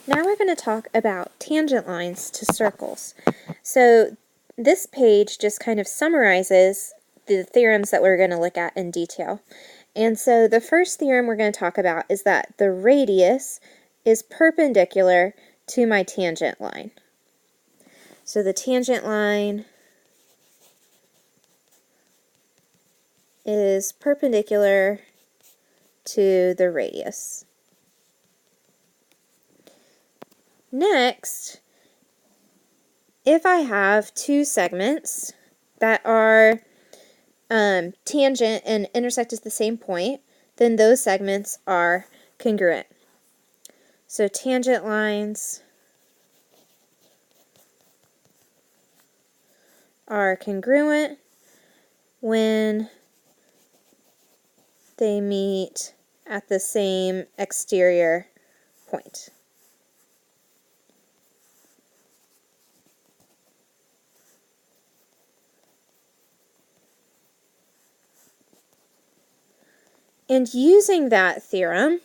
Now we're going to talk about tangent lines to circles. So this page just kind of summarizes the theorems that we're going to look at in detail. And so the first theorem we're going to talk about is that the radius is perpendicular to my tangent line. So the tangent line is perpendicular to the radius. Next, if I have two segments that are tangent and intersect at the same point, then those segments are congruent. So tangent lines are congruent when they meet at the same exterior point. And using that theorem,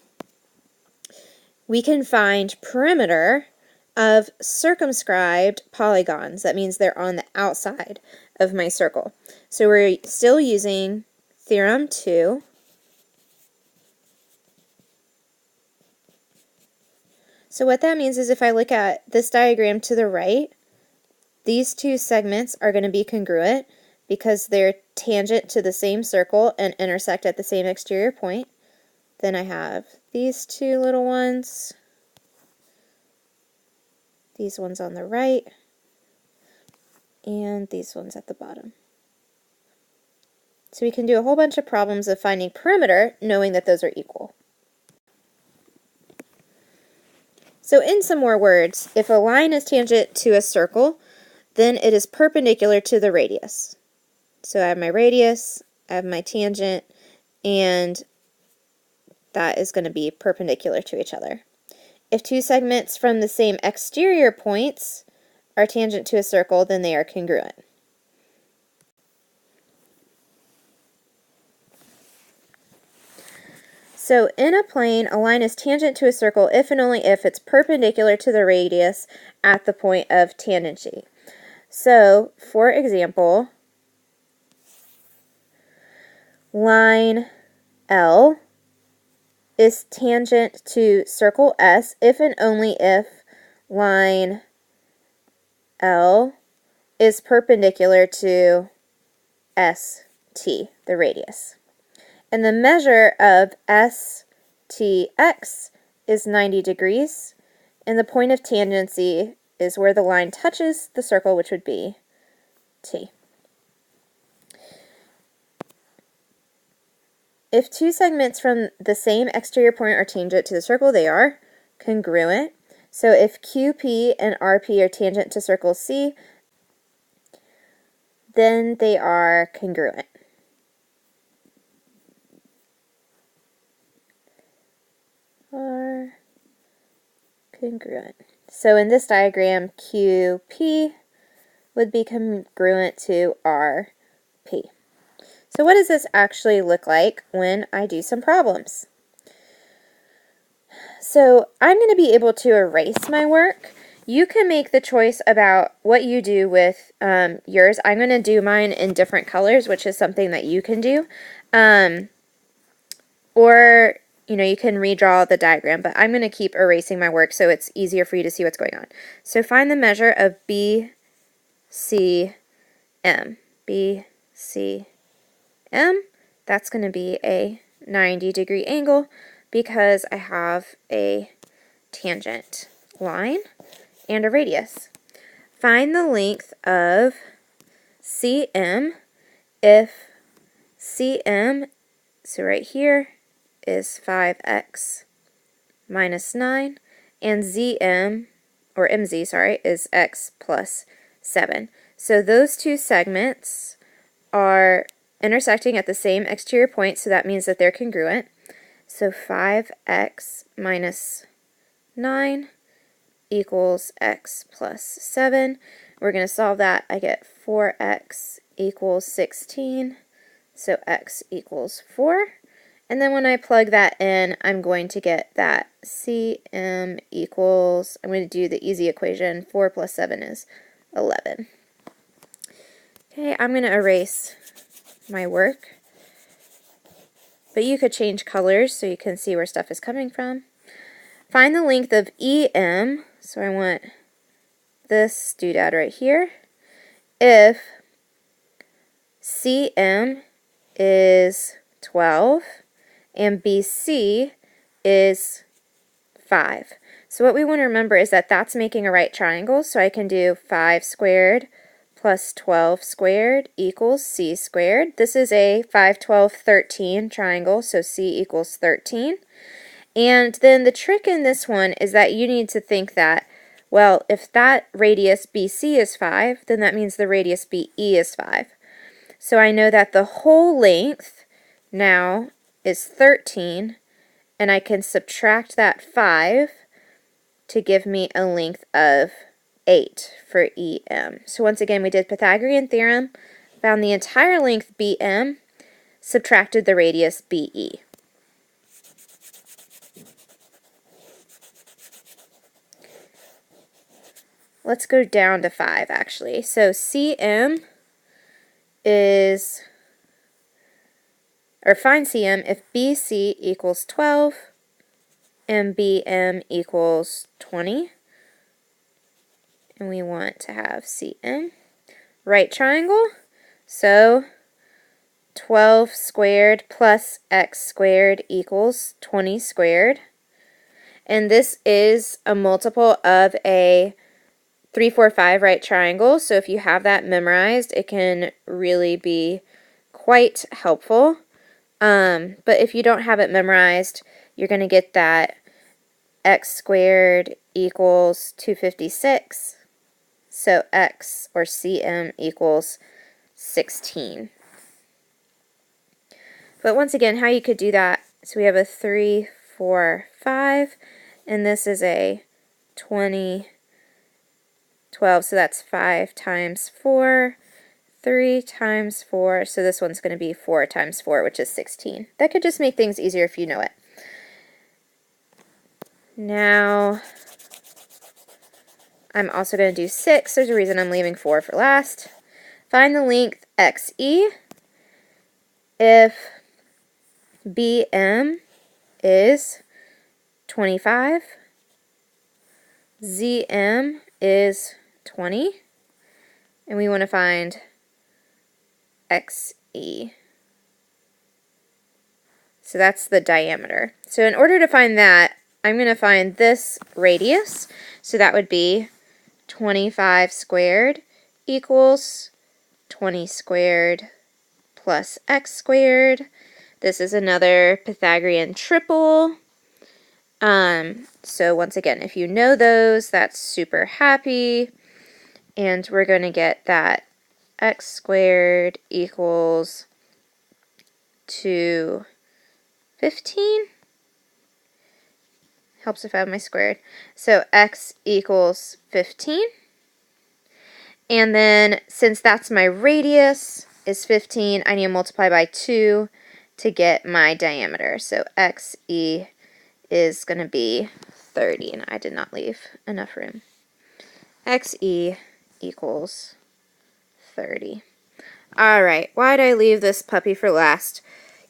we can find perimeter of circumscribed polygons. That means they're on the outside of my circle. So we're still using theorem 2. So what that means is if I look at this diagram to the right, these two segments are going to be congruent because they're tangent to the same circle and intersect at the same exterior point. Then I have these two little ones, these ones on the right, and these ones at the bottom. So we can do a whole bunch of problems of finding perimeter knowing that those are equal. So in some more words, if a line is tangent to a circle, then it is perpendicular to the radius. So I have my radius, I have my tangent, and that is going to be perpendicular to each other. If two segments from the same exterior points are tangent to a circle, then they are congruent. So in a plane, a line is tangent to a circle if and only if it's perpendicular to the radius at the point of tangency. So, for example, line L is tangent to circle S if and only if line L is perpendicular to ST, the radius. And the measure of STX is 90 degrees, and the point of tangency is where the line touches the circle, which would be T. If two segments from the same exterior point are tangent to the circle, they are congruent. So if QP and RP are tangent to circle C, then they are congruent. Are congruent. So in this diagram, QP would be congruent to RP. So what does this actually look like when I do some problems? So I'm going to be able to erase my work. You can make the choice about what you do with yours. I'm going to do mine in different colors, which is something that you can do. Or, you can redraw the diagram, but I'm going to keep erasing my work so it's easier for you to see what's going on. So find the measure of BCM. BCM. That's going to be a 90-degree angle because I have a tangent line and a radius. Find the length of CM if CM, so right here, is 5x minus 9, and ZM, or MZ, sorry, is x plus 7. So those two segments are intersecting at the same exterior point, so that means that they're congruent. So 5x minus 9 equals x plus 7. We're going to solve that. I get 4x equals 16, so x equals 4. And then when I plug that in, I'm going to get that CM equals, I'm going to do the easy equation, 4 plus 7 is 11. Okay, I'm going to erase my work. But you could change colors so you can see where stuff is coming from. Find the length of EM, so I want this doodad right here, if CM is 12 and BC is 5. So what we want to remember is that that's making a right triangle, so I can do 5 squared plus 12 squared equals C squared. This is a 5, 12, 13 triangle, so C equals 13. And then the trick in this one is that you need to think that, well, if that radius BC is 5, then that means the radius BE is 5. So I know that the whole length now is 13, and I can subtract that 5 to give me a length of 8 for EM. So once again, we did Pythagorean theorem, found the entire length BM, subtracted the radius BE. Let's go down to 5 actually. So CM is, or find CM if BC equals 12 and BM equals 20. And we want to have CM. Right triangle, so 12 squared plus x squared equals 20 squared. And this is a multiple of a 3, 4, 5 right triangle, so if you have that memorized, it can really be quite helpful. But if you don't have it memorized, you're going to get that x squared equals 256. So x, or CM, equals 16. But once again, how you could do that, so we have a 3, 4, 5, and this is a 20, 12, so that's 5 times 4, 3 times 4, so this one's going to be 4 times 4, which is 16. That could just make things easier if you know it. Now, I'm also going to do 6. There's a reason I'm leaving 4 for last. Find the length XE if BM is 25, ZM is 20, and we want to find XE. So that's the diameter. So in order to find that, I'm going to find this radius. So that would be 25 squared equals 20 squared plus x squared. This is another Pythagorean triple. So once again, if you know those, that's super happy. And we're going to get that x squared equals 215. Helps if I have my squared. So x equals 15. And then since that's my radius is 15, I need to multiply by 2 to get my diameter. So XE is going to be 30, and I did not leave enough room. XE equals 30. All right, why did I leave this puppy for last?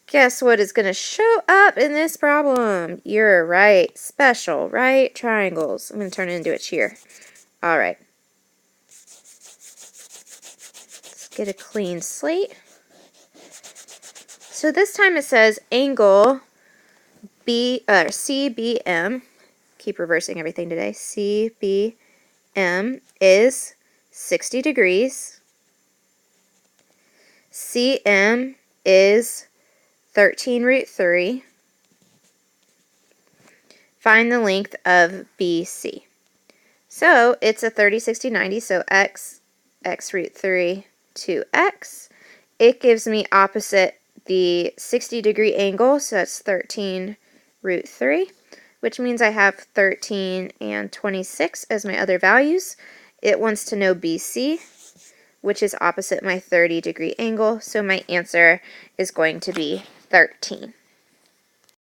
Guess what is going to show up in this problem? You're right, special right triangles. I'm going to turn it into a cheer. All right. Let's get a clean slate. So this time it says angle CBM, keep reversing everything today, CBM is 60 degrees. CM is 13 root 3. Find the length of BC. So it's a 30, 60, 90, so x root 3 to x. It gives me opposite the 60 degree angle, so that's 13 root 3, which means I have 13 and 26 as my other values. It wants to know BC, which is opposite my 30 degree angle, so my answer is going to be 13.